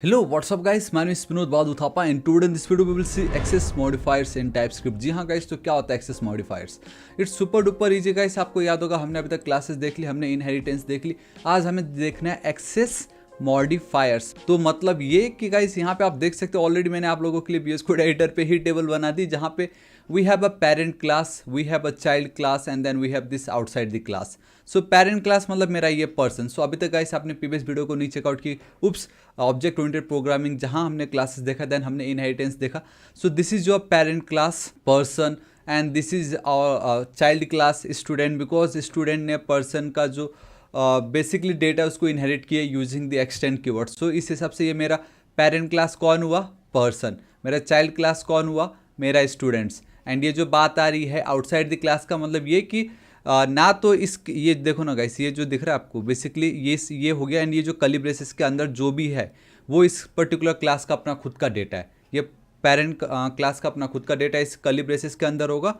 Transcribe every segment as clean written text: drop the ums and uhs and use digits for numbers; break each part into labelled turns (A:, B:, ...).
A: Hello, what's up guys? My name is Vinod Badhu Thapa and today in this video we will see access modifiers in TypeScript। जी हाँ guys, तो क्या होता है access modifiers? It's super duper easy guys। आपको याद होगा हमने अभी तक क्लासेस देख ली, हमने इनहेरिटेंस देख ली, आज हमें देखना है access modifiers। तो मतलब ये कि गाइस यहाँ पे आप देख सकते हो ऑलरेडी मैंने आप लोगों के लिए VS Code एडिटर पे ही टेबल बना दी जहाँ पे we have a parent class, we have a child class and then we have this outside the class। So parent class मतलब मेरा ये पर्सन। सो अभी तक गाइस आपने प्रीवियस वीडियो को नहीं चेकआउट की, उप्स, ऑब्जेक्ट ओरिएंटेड प्रोग्रामिंग जहाँ हमने क्लासेस देखा, देन हमने इनहेरिटेंस देखा। So this is your parent class person and this is our child class student, because student ने पर्सन का जो बेसिकली डेटा उसको इनहेरिट किया using the extend keyword. So इस हिसाब से ये मेरा पेरेंट क्लास कौन हुआ? पर्सन। मेरा चाइल्ड क्लास कौन हुआ? मेरा स्टूडेंट्स। एंड ये जो बात आ रही है आउटसाइड द क्लास का मतलब ये कि ना तो इस ये देखो ना गाइस, ये जो दिख रहा है आपको बेसिकली ये हो गया। एंड ये जो कर्ली ब्रेसेस के अंदर जो भी है वो इस पर्टिकुलर क्लास का अपना खुद का डेटा है। ये पेरेंट क्लास का अपना खुद का डेटा इस कर्ली ब्रेसेस के अंदर होगा।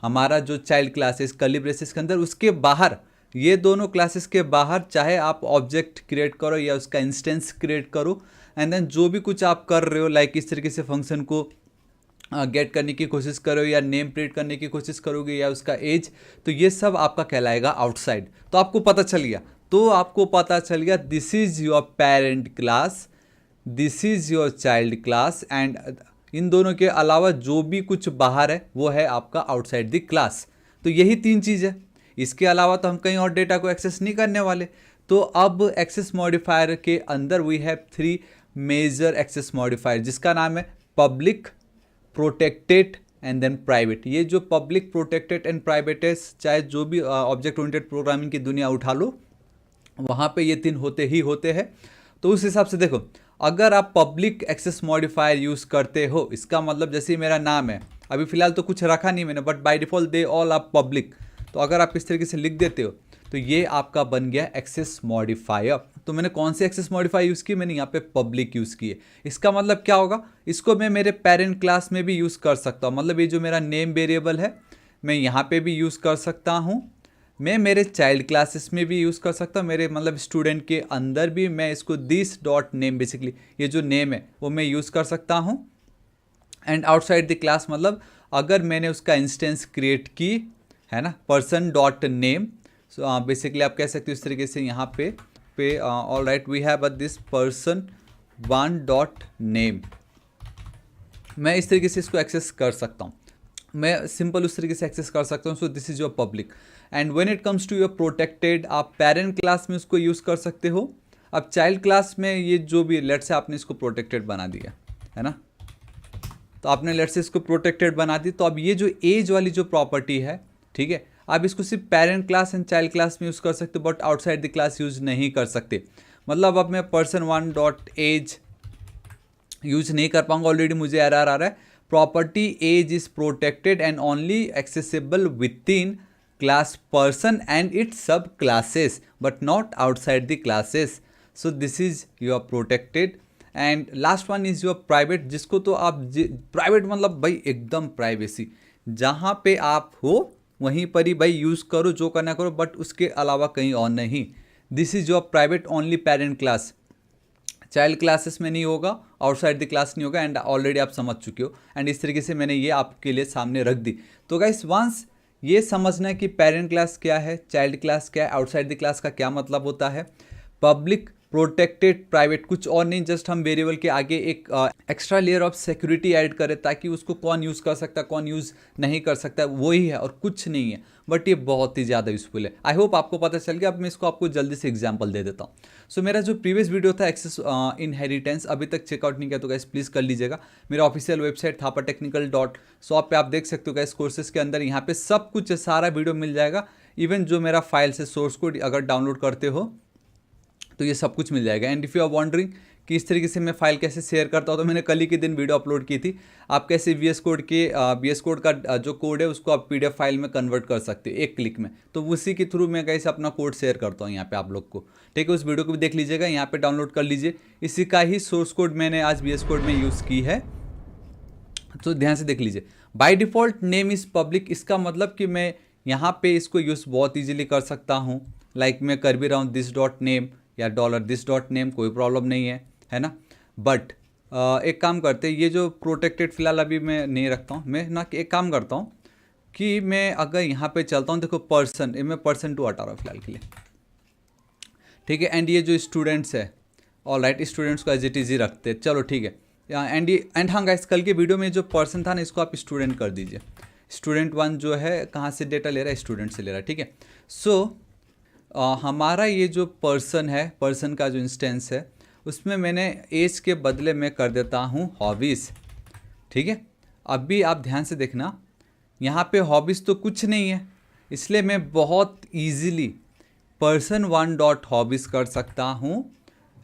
A: हमारा जो चाइल्ड क्लास है इस कर्ली ब्रेसेस के अंदर, उसके बाहर ये दोनों क्लासेस के बाहर चाहे आप ऑब्जेक्ट क्रिएट करो या उसका इंस्टेंस क्रिएट करो, एंड देन जो भी कुछ आप कर रहे हो लाइक इस तरीके से फंक्शन को गेट करने की कोशिश करो या नेम प्रिंट करने की कोशिश करोगे या उसका एज, तो ये सब आपका कहलाएगा आउटसाइड। तो आपको पता चल गया this is your parent class, this is your child class, and in दोनों के अलावा जो भी कुछ बाहर है वो है आपका आउटसाइड द क्लास। तो यही तीन चीज़ है, इसके अलावा तो हम कहीं और डेटा को एक्सेस नहीं करने वाले। तो अब एक्सेस मॉडिफायर के अंदर we have three major access modifier, जिसका नाम है public, protected and then private. ये जो पब्लिक, प्रोटेक्टेड एंड प्राइवेट है, चाहे जो भी ऑब्जेक्ट ओरिएंटेड प्रोग्रामिंग की दुनिया उठा लो वहाँ पे ये तीन होते ही होते हैं। तो उस हिसाब से देखो, अगर आप पब्लिक एक्सेस मॉडिफायर यूज़ करते हो, इसका मतलब जैसे ही मेरा नाम है, अभी फिलहाल तो कुछ रखा नहीं मैंने, but by default they all are public. तो अगर आप इस तरीके से लिख देते हो तो ये आपका बन गया एक्सेस मॉडिफायर। तो मैंने कौन से एक्सेस मॉडिफायर यूज़ किए? मैंने यहाँ पे पब्लिक यूज़ किए। इसका मतलब क्या होगा? इसको मैं मेरे पेरेंट क्लास में भी यूज़ कर सकता हूँ, मतलब ये जो मेरा नेम वेरिएबल है मैं यहाँ पे भी यूज़ कर सकता हूँ, मैं मेरे चाइल्ड क्लासेस में भी यूज़ कर सकता हूँ, मेरे मतलब स्टूडेंट के अंदर भी मैं इसको दिस डॉट नेम, बेसिकली ये जो नेम है वो मैं यूज़ कर सकता हूँ। एंड आउटसाइड द क्लास मतलब अगर मैंने उसका इंस्टेंस क्रिएट की है ना, person dot name. So basically आप कह सकते हो इस तरीके से यहाँ पे all right we have this person one dot name, मैं इस तरीके से इसको एक्सेस कर सकता हूँ, मैं सिंपल उस तरीके से एक्सेस कर सकता हूँ। So this is your public. And when it comes to your protected, आप पेरेंट क्लास में उसको यूज़ कर सकते हो। अब चाइल्ड क्लास में ये जो भी लेट से आपने इसको प्रोटेक्टेड बना दिया है ना, तो आपने लेट से इसको प्रोटेक्टेड बना दी, तो अब ये जो एज वाली जो प्रॉपर्टी है, ठीक है, आप इसको सिर्फ parent class and child class में यूज़ कर सकते हो, but outside the class use नहीं कर सकते। मतलब अब मैं person one dot age use नहीं कर पाऊंगा, ऑलरेडी मुझे एरर आ रहा है। Property age is protected and only accessible within class person and its subclasses but not outside the classes. So this is your protected. And last one is your private, जिसको तो आप private मतलब भाई एकदम privacy, जहाँ पे आप हो वहीं पर ही भाई यूज़ करो, जो करना करो, बट उसके अलावा कहीं और नहीं। This is your private only parent class, child classes में नहीं होगा, आउटसाइड द क्लास नहीं होगा, एंड ऑलरेडी आप समझ चुके हो। एंड इस तरीके से मैंने ये आपके लिए सामने रख दी। तो गाइस वंस ये समझना है कि पेरेंट क्लास क्या है, चाइल्ड क्लास क्या है, आउटसाइड द क्लास का क्या मतलब होता है, पब्लिक, प्रोटेक्टेड, प्राइवेट, कुछ और नहीं, जस्ट हम वेरिएबल के आगे एक extra layer of security add करें ताकि उसको कौन यूज़ कर सकता है कौन यूज़ नहीं कर सकता, वही है और कुछ नहीं है। बट ये बहुत ही ज़्यादा यूजफुल है। आई होप आपको पता चल गया। अब मैं इसको आपको जल्दी से एग्जांपल दे देता हूँ। सो मेरा जो प्रीवियस वीडियो था एक्सेस इनहेरिटेंस, अभी तक चेकआउट नहीं किया तो गाइस प्लीज़ कर लीजिएगा। मेरा ऑफिशियल वेबसाइट thapatechnical.shop पे आप देख सकते हो गाइस, कोर्सेज के अंदर यहाँ पे सब कुछ सारा वीडियो मिल जाएगा। इवन जो मेरा फाइल से सोर्स कोड अगर डाउनलोड करते हो तो ये सब कुछ मिल जाएगा। And if you are wondering कि इस तरीके से मैं फाइल कैसे शेयर करता हूँ, तो मैंने कल ही के दिन वीडियो अपलोड की थी, आप कैसे VS कोड का जो कोड है उसको आप PDF फाइल में कन्वर्ट कर सकते हो एक क्लिक में। तो उसी के थ्रू मैं कैसे अपना कोड शेयर करता हूँ यहाँ पे आप लोग को, ठीक है। उस वीडियो को भी देख लीजिएगा, यहाँ पे डाउनलोड कर लीजिए। इसी का ही सोर्स कोड मैंने आज VS कोड में यूज़ की है, तो ध्यान से देख लीजिए। By default name is public, इसका मतलब कि मैं यहाँ पे इसको यूज़ बहुत ईजिली कर सकता हूँ। लाइक मैं कर भी रहा हूँ दिस डॉट नेम या $this.name, कोई प्रॉब्लम नहीं है ना। बट एक काम करते हैं, ये जो प्रोटेक्टेड फिलहाल अभी मैं नहीं रखता हूँ, मैं ना एक काम करता हूँ कि मैं अगर यहाँ पे चलता हूँ, देखो पर्सन, मैं पर्सन 2 हटा रहा हूँ फिलहाल के लिए, ठीक है। एंड ये जो स्टूडेंट्स है, ऑल राइट, स्टूडेंट्स को एज इट इज ही रखते हैं, चलो ठीक है। एंड हाँ गाइस, कल के वीडियो में जो पर्सन था ना, इसको आप स्टूडेंट कर दीजिए। स्टूडेंट 1 जो है कहाँ से डेटा ले रहा है, स्टूडेंट से ले रहा है, ठीक है। सो हमारा ये जो पर्सन है, पर्सन का जो इंस्टेंस है, उसमें मैंने एज के बदले में कर देता हूँ हॉबीज़, ठीक है। अभी आप ध्यान से देखना, यहाँ पे हॉबीज़ तो कुछ नहीं है, इसलिए मैं बहुत ईजीली person1 डॉट हॉबीज़ कर सकता हूँ।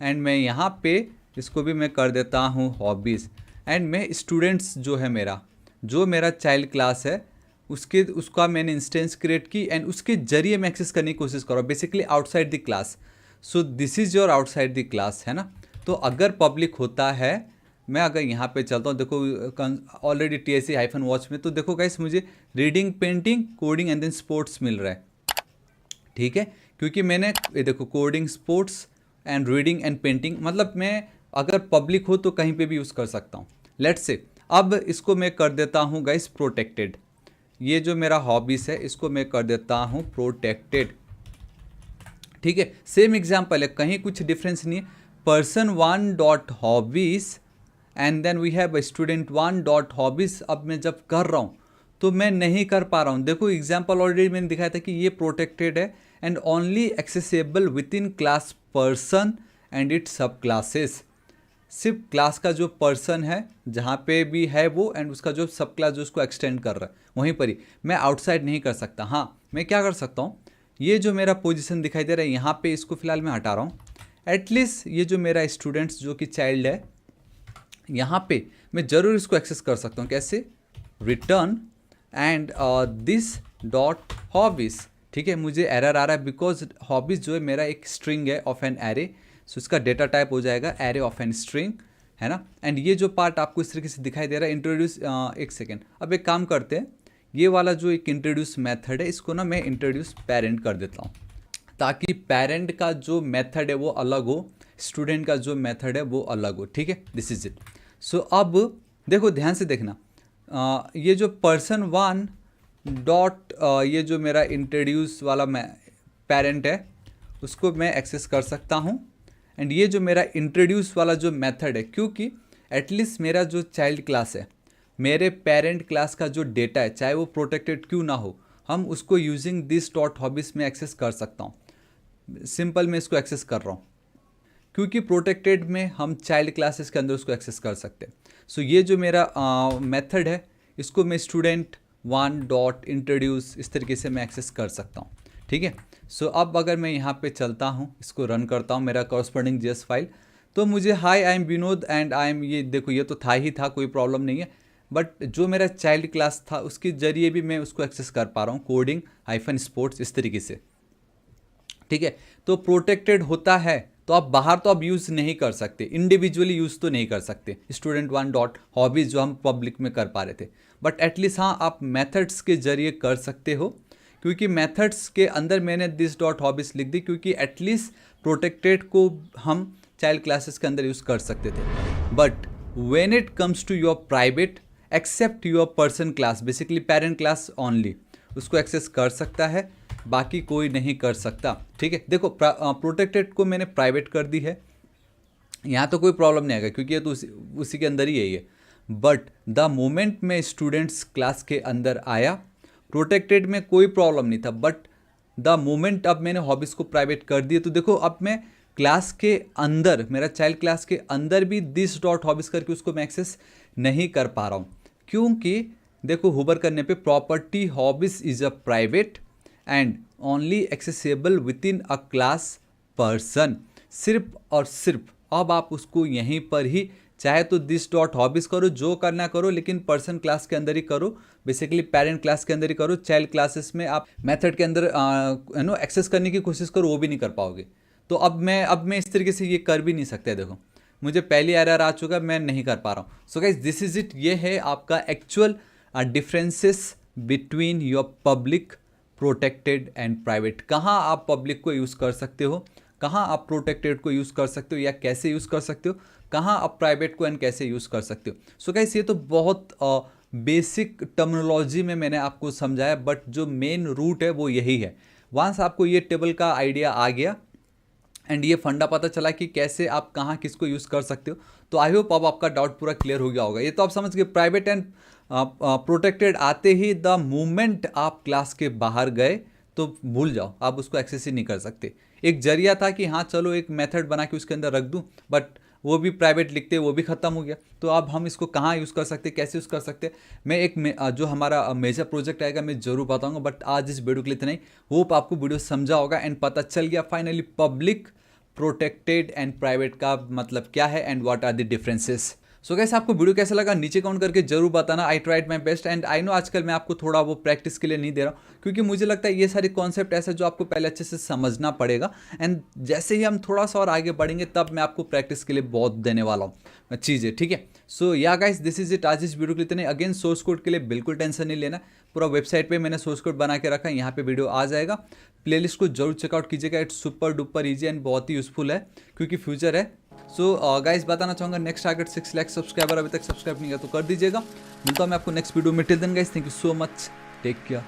A: एंड मैं यहाँ पे इसको भी मैं कर देता हूँ हॉबीज़। एंड मैं स्टूडेंट्स जो है मेरा, जो मेरा चाइल्ड क्लास है, उसका मैंने इंस्टेंस क्रिएट की एंड उसके जरिए मैं एक्सेस करने की कोशिश कर रहा हूँ, basically outside the class. So this is your outside the class, है ना। तो अगर पब्लिक होता है, मैं अगर यहाँ पे चलता हूँ, देखो ऑलरेडी TSC-watch में, तो देखो गाइस मुझे reading, painting, coding and then sports मिल रहा है, ठीक है। क्योंकि मैंने ये देखो coding, sports and reading and painting, मतलब मैं अगर पब्लिक हो तो कहीं पे भी यूज़ कर सकता हूँ। लेट्स से अब इसको मैं कर देता हूँ गाइस प्रोटेक्टेड। ये जो मेरा हॉबीज़ है, इसको मैं कर देता हूँ प्रोटेक्टेड, ठीक है। सेम एग्जाम्पल है, कहीं कुछ डिफरेंस नहीं है। person1 dot hobbies and then we have student1 dot hobbies. अब मैं जब कर रहा हूँ तो मैं नहीं कर पा रहा हूँ, देखो एग्जाम्पल ऑलरेडी मैंने दिखाया था कि ये प्रोटेक्टेड है and only accessible within class person and its सब क्लासेस। सिर्फ क्लास का जो पर्सन है जहाँ पे भी है वो, एंड उसका जो सब क्लास जो उसको एक्सटेंड कर रहा है वहीं पर ही, मैं आउटसाइड नहीं कर सकता। हाँ, मैं क्या कर सकता हूँ, ये जो मेरा पोजीशन दिखाई दे रहा है यहाँ पे, इसको फिलहाल मैं हटा रहा हूँ। एटलीस्ट ये जो मेरा स्टूडेंट्स जो कि चाइल्ड है, यहाँ पे मैं ज़रूर इसको एक्सेस कर सकता हूँ। कैसे, return and this dot hobbies, ठीक है। मुझे एरर आ रहा है बिकॉज हॉबीज़ जो है मेरा एक स्ट्रिंग है ऑफ एन एरे, सो इसका डेटा टाइप हो जाएगा एरे ऑफ एन स्ट्रिंग, है ना। एंड ये जो पार्ट आपको इस तरीके से दिखाई दे रहा है, इंट्रोड्यूस, एक सेकेंड, अब एक काम करते हैं, ये वाला जो एक इंट्रोड्यूस मेथड है, इसको ना मैं इंट्रोड्यूस पेरेंट कर देता हूँ, ताकि पेरेंट का जो मेथड है वो अलग हो, स्टूडेंट का जो मेथड है वो अलग हो, ठीक है। This is it. सो अब देखो ध्यान से देखना, ये जो person1 डॉट ये जो मेरा इंट्रोड्यूस वाला पेरेंट है, उसको मैं एक्सेस कर सकता हूँ। एंड ये जो मेरा इंट्रोड्यूस वाला जो मेथड है, क्योंकि एटलीस्ट मेरा जो चाइल्ड क्लास है, मेरे पेरेंट क्लास का जो डेटा है, चाहे वो प्रोटेक्टेड क्यों ना हो, हम उसको यूजिंग दिस डॉट हॉबीज़ में एक्सेस कर सकता हूँ। सिंपल मैं इसको एक्सेस कर रहा हूँ क्योंकि प्रोटेक्टेड में हम चाइल्ड क्लासेस के अंदर उसको एक्सेस कर सकते हैं। सो ये जो मेरा मेथड है, इसको मैं student1 डॉट इंट्रोड्यूस इस तरीके से मैं एक्सेस कर सकता हूँ, ठीक है। सो अब अगर मैं यहाँ पे चलता हूँ, इसको रन करता हूँ मेरा कॉरस्पॉन्डिंग JS फाइल, तो मुझे high I am Vinod and I am, ये देखो ये तो था ही था, कोई प्रॉब्लम नहीं है। बट जो मेरा चाइल्ड क्लास था उसके जरिए भी मैं उसको एक्सेस कर पा रहा हूँ, कोडिंग -स्पोर्ट्स इस तरीके से, ठीक है। तो प्रोटेक्टेड होता है तो आप बाहर तो आप यूज़ नहीं कर सकते, इंडिविजुअली यूज़ तो नहीं कर सकते student1 डॉट हॉबीज़ जो हम पब्लिक में कर पा रहे थे। बट एटलीस्ट हाँ, आप मेथड्स के जरिए कर सकते हो, क्योंकि मेथड्स के अंदर मैंने दिस डॉट हॉबीज़ लिख दी, क्योंकि एटलीस्ट प्रोटेक्टेड को हम चाइल्ड क्लासेस के अंदर यूज़ कर सकते थे। But when it comes to your private, except your person class, basically parent class only, उसको एक्सेस कर सकता है, बाकी कोई नहीं कर सकता, ठीक है। देखो प्रोटेक्टेड को मैंने प्राइवेट कर दी है, यहाँ तो कोई प्रॉब्लम नहीं आएगा क्योंकि ये तो उसी के अंदर ही है ये। बट द मोमेंट में स्टूडेंट्स क्लास के अंदर आया, प्रोटेक्टेड में कोई प्रॉब्लम नहीं था, बट द मोमेंट अब मैंने हॉबीज़ को प्राइवेट कर दिए, तो देखो अब मैं क्लास के अंदर, मेरा चाइल्ड क्लास के अंदर भी दिस डॉट हॉबीज़ करके उसको मैं एक्सेस नहीं कर पा रहा हूँ, क्योंकि देखो हुबर करने पे property hobbies is a private and only accessible with in a class person. सिर्फ और सिर्फ अब आप उसको यहीं पर ही, चाहे तो दिस डॉट हॉबीज़ करो, जो करना करो, लेकिन पर्सन क्लास के अंदर ही करो, बेसिकली पेरेंट क्लास के अंदर ही करो। चाइल्ड क्लासेस में आप मेथड के अंदर एक्सेस करने की कोशिश करो, वो भी नहीं कर पाओगे। तो अब मैं इस तरीके से ये कर भी नहीं सकते। देखो मुझे पहली एरर आ चुका, मैं नहीं कर पा रहा हूँ। So guys this is it, ये है आपका actual differences between your public, protected and private. कहाँ आप पब्लिक को यूज़ कर सकते हो, कहाँ आप प्रोटेक्टेड को यूज़ कर सकते हो, या कैसे यूज़ कर सकते हो, कहाँ आप प्राइवेट को एंड कैसे यूज़ कर सकते हो। सो गाइस ये तो बहुत बेसिक टर्मिनोलॉजी में मैंने आपको समझाया, बट जो मेन रूट है वो यही है। वंस आपको ये टेबल का आइडिया आ गया एंड ये फंडा पता चला कि कैसे आप कहाँ किसको यूज़ कर सकते हो, तो आई होप अब आपका डाउट पूरा क्लियर हो गया होगा। ये तो आप समझ गए प्राइवेट एंड प्रोटेक्टेड आते ही द मोमेंट आप क्लास के बाहर गए तो भूल जाओ, आप उसको एक्सेस ही नहीं कर सकते। एक जरिया था कि हाँ चलो एक मेथड बना के उसके अंदर रख दूँ, बट वो भी प्राइवेट लिखते वो भी ख़त्म हो गया। तो अब हम इसको कहाँ यूज़ कर सकते, कैसे यूज़ कर सकते, मैं जो हमारा मेजर प्रोजेक्ट आएगा मैं ज़रूर बताऊंगा। बट आज इस वीडियो के लिए इतना ही। होप आपको वीडियो समझा होगा एंड पता चल गया finally public, protected and private का मतलब क्या है and what are the differences. So guys आपको वीडियो कैसा लगा नीचे कमेंट करके जरूर बताना। I tried my best and I know आजकल मैं आपको थोड़ा वो प्रैक्टिस के लिए नहीं दे रहा हूँ, क्योंकि मुझे लगता है ये सारे कॉन्सेप्ट ऐसे जो आपको पहले अच्छे से समझना पड़ेगा एंड जैसे ही हम थोड़ा सा और आगे बढ़ेंगे तब मैं आपको प्रैक्टिस के लिए बहुत देने वाला हूँ चीज़ें, ठीक है। सो या गाइस दिस इज इट, आज इस वीडियो के लिए इतने। अगेन सोर्स कोड के लिए बिल्कुल टेंशन नहीं लेना, पूरा वेबसाइट पे मैंने सोर्स कोड बना के रखा है, यहाँ पे वीडियो आ जाएगा। प्लेलिस्ट को जरूर चेकआउट कीजिएगा, it's super duper easy and बहुत ही यूजफुल है क्योंकि फ्यूचर है। सो गाइस बताना चाहूँगा नेक्स्ट टारगेट 6 लाख सब्सक्राइबर, अभी तक सब्सक्राइब नहीं किया तो कर दीजिएगा। मिलता हूँ मैं आपको नेक्स्ट वीडियो में। Till then guys thank you so much, take care.